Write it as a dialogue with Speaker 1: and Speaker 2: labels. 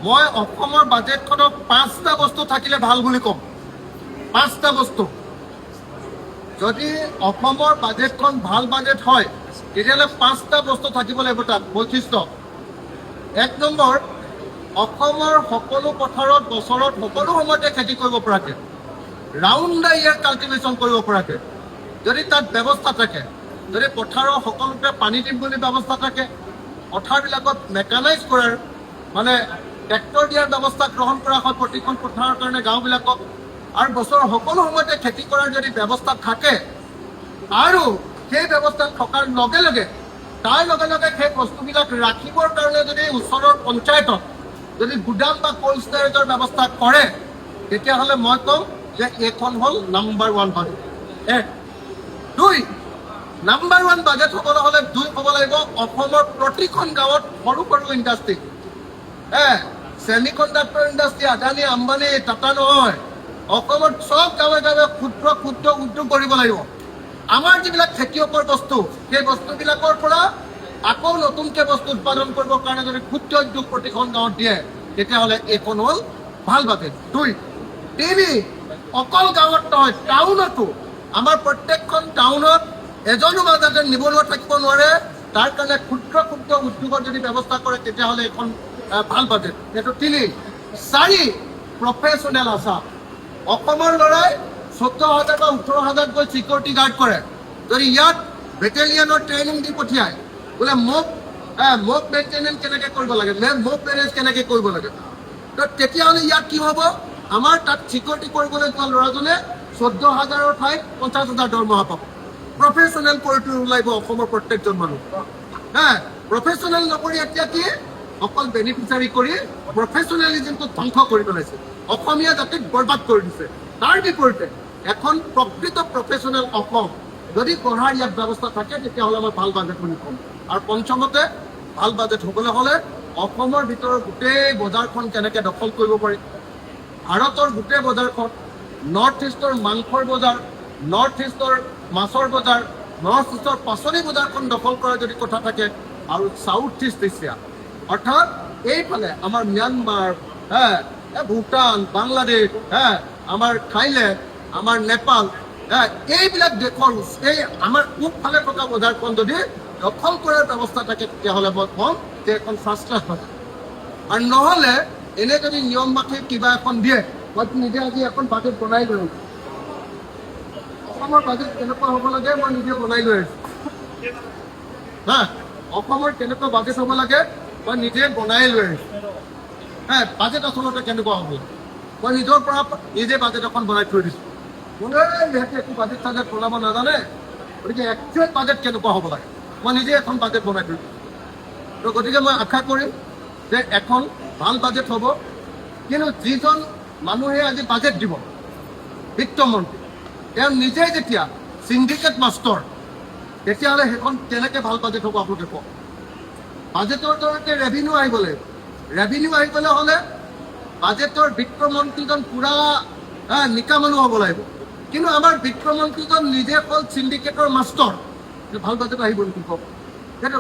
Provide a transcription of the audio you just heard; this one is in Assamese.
Speaker 1: মই অসমৰ বাজেটখনত 5টা বস্তু থাকিলে ভাল বুলি ক'ম। 5টা বস্তু যদি অসমৰ বাজেটখন ভাল বাজেট হয় তেতিয়াহ'লে 5টা বস্তু থাকিব লাগিব তাত বৈশিষ্ট্য। 1 নম্বৰ, অসমৰ সকলো পথাৰত বছৰত সকলো সময়তে খেতি কৰিব পৰাকৈ, ৰাউণ্ড দ্য ইয়াৰ কাল্টিভেশ্যন কৰিব পৰাকৈ যদি তাত ব্যৱস্থা থাকে, যদি পথাৰৰ সকলোতে পানী দিম বুলি ব্যৱস্থা থাকে, পথাৰবিলাকত মেকানাইজ কৰাৰ মানে ট্ৰেক্টৰ দিয়াৰ ব্যৱস্থা গ্ৰহণ কৰা হয় প্ৰতিখন পথাৰৰ কাৰণে গাঁওবিলাকত, আৰু বছৰৰ সকলো সময়তে খেতি কৰাৰ যদি ব্যৱস্থা থাকে, আৰু সেই ব্যৱস্থা থকাৰ লগে লগে তাৰ লগে লগে সেই বস্তুবিলাক ৰাখিবৰ কাৰণে যদি ওচৰৰ পঞ্চায়তত যদি গুদাম বা কোল্ড ষ্টোৰেজৰ ব্যৱস্থা কৰে, তেতিয়াহ'লে মই ক'ম যে এইখন হ'ল নাম্বাৰ 1 বাজেট। 1। 2, নাম্বাৰ 1 বাজেট হ'বলৈ হ'লে 2 হ'ব লাগিব অসমৰ প্ৰতিখন গাঁৱত সৰু সৰু industry, semiconductor industry, Adani Ambani Tata নহয়, অসমত চব গাঁৱে গাঁৱে ক্ষুদ্ৰ ক্ষুদ্ৰ উদ্যোগ কৰিব লাগিব। আমাৰ যিবিলাক খেতিয়কৰ বস্তু, সেই বস্তুবিলাকৰ পৰা আকৌ নতুনকৈ বস্তু উৎপাদন কৰিবৰ কাৰণে যদি ক্ষুদ্ৰ উদ্যোগ প্ৰতিখন গাঁৱত দিয়ে, তেতিয়াহ'লে এইখন হ'ল ভাল বাজেট। 2, 3, অকল গাঁৱত নহয় টাউনতো, আমাৰ প্ৰত্যেকখন টাউনত এজনো মাজতে নিবনুৱা থাকিব নোৱাৰে, তাৰ কাৰণে ক্ষুদ্ৰ ক্ষুদ্ৰ উদ্যোগৰ যদি ব্যৱস্থা কৰে তেতিয়াহ'লে এইখন ভাল বাজেট। এইটো 3। 4, প্ৰফেশ্যনেল আছা। অসমৰ ল'ৰাই 14,000 বা 18,000 গৈ ছিকিউৰিটি গাৰ্ড কৰে, যদি ইয়াত বেটেলিয়নৰ ট্ৰেইনিং দি পঠিয়ায় বোলে মোক মেইনটেনেঞ্চ কেনেকৈ কৰিব লাগে, মোক মেনেজ কেনেকৈ কৰিব লাগে, তো তেতিয়াহ'লে ইয়াত কি হ'ব, আমাৰ তাত ছিকিউৰিটি কৰিবলৈ যোৱা ল'ৰাজনে 14,000ৰ ঠাইত 50,000 দৰমহা পাব। প্ৰফেশ্যনেল কৰি ওলাব অসমৰ প্ৰত্যেকজন মানুহ। প্ৰফেশ্যনেল নকৰি এতিয়া কি অকল বেনিফিচাৰী কৰি প্ৰফেশ্যনেলিজিমটো ধ্বংস কৰি পেলাইছে, অসমীয়া জাতিক বৰবাদ কৰি দিছে। তাৰ বিপৰীতে এখন প্ৰকৃত প্ৰফেশ্যনেল অসম যদি গঢ়াৰ ইয়াত ব্যৱস্থা থাকে, তেতিয়াহ'লে মই ভাল বাজেট বুলি ক'ম। আৰু পঞ্চমতে, ভাল বাজেট হ'বলৈ হ'লে অসমৰ ভিতৰত গোটেই বজাৰখন কেনেকৈ দখল কৰিব পাৰি, ভাৰতৰ গোটেই বজাৰখন, নৰ্থ ইষ্টৰ মাংসৰ বজাৰ, নৰ্থ ইষ্টৰ মাছৰ বজাৰ, নৰ্থ ইষ্টৰ পাচলি বজাৰখন দখল কৰাৰ যদি কথা থাকে, আৰু চাউথ ইষ্ট এছিয়া অৰ্থাৎ এইফালে আমাৰ ম্যানমাৰ, ভূটান, বাংলাদেশ, আমাৰ থাইলেণ্ড, আমাৰ নেপাল, এইবিলাক দেশৰ এই আমাৰ পূবফালে থকা বজাৰখন যদি দখল কৰাৰ ব্যৱস্থা থাকে, তেতিয়াহ'লে মই ক'ম যে এখন ফাৰ্ষ্ট ক্লাছ বাজেট। আৰু নহ'লে এনে যদি নিয়ম মাফি কিবা এখন দিয়ে, মই নিজে আজি এখন বাজেট বনাই লৈ আহিছোঁ। অসমৰ বাজেট কেনেকুৱা হ'ব লাগে মই নিজে বনাই লৈ আহিছোঁ। অসমৰ কেনেকুৱা বাজেট হ'ব লাগে মই নিজে বনাই লৈ আহিছোঁ। বাজেট আচলতে কেনেকুৱা হ'ব, মই নিজৰ পৰা নিজে বাজেট এখন বনাই থৈ দিছোঁ। যিহেতু একো বাজেট চাজেট বনাব নাজানে, গতিকে একচুৱেল বাজেট কেনেকুৱা হ'ব লাগে মই নিজে এখন বাজেট বনাই থৈ দিছোঁ। তো গতিকে মই আশা কৰিম যে এখন ভাল বাজেট হ'ব। কিন্তু যিজন মানুহে আজি বাজেট দিব, বিত্তমন্ত্ৰী, তেওঁ নিজে যেতিয়া চিণ্ডিকেট মাষ্টৰ, তেতিয়াহ'লে সেইখন কেনেকৈ ভাল বাজেট হ'ব আপোনালোকে কওক। বাজেটৰ জৰিয়তে ৰেভিনিউ আহিব লাগিব। ৰেভিনিউ আহিবলৈ হ'লে বাজেটৰ বিত্তমন্ত্ৰীজন পূৰা নিকা মানুহ হ'ব লাগিব। কিন্তু আমাৰ বিত্তমন্ত্ৰীজন নিজে অকল চিণ্ডিকেটৰ মাষ্টৰ, ভাল বাজেট আহিব নেকি কওক, সেইটো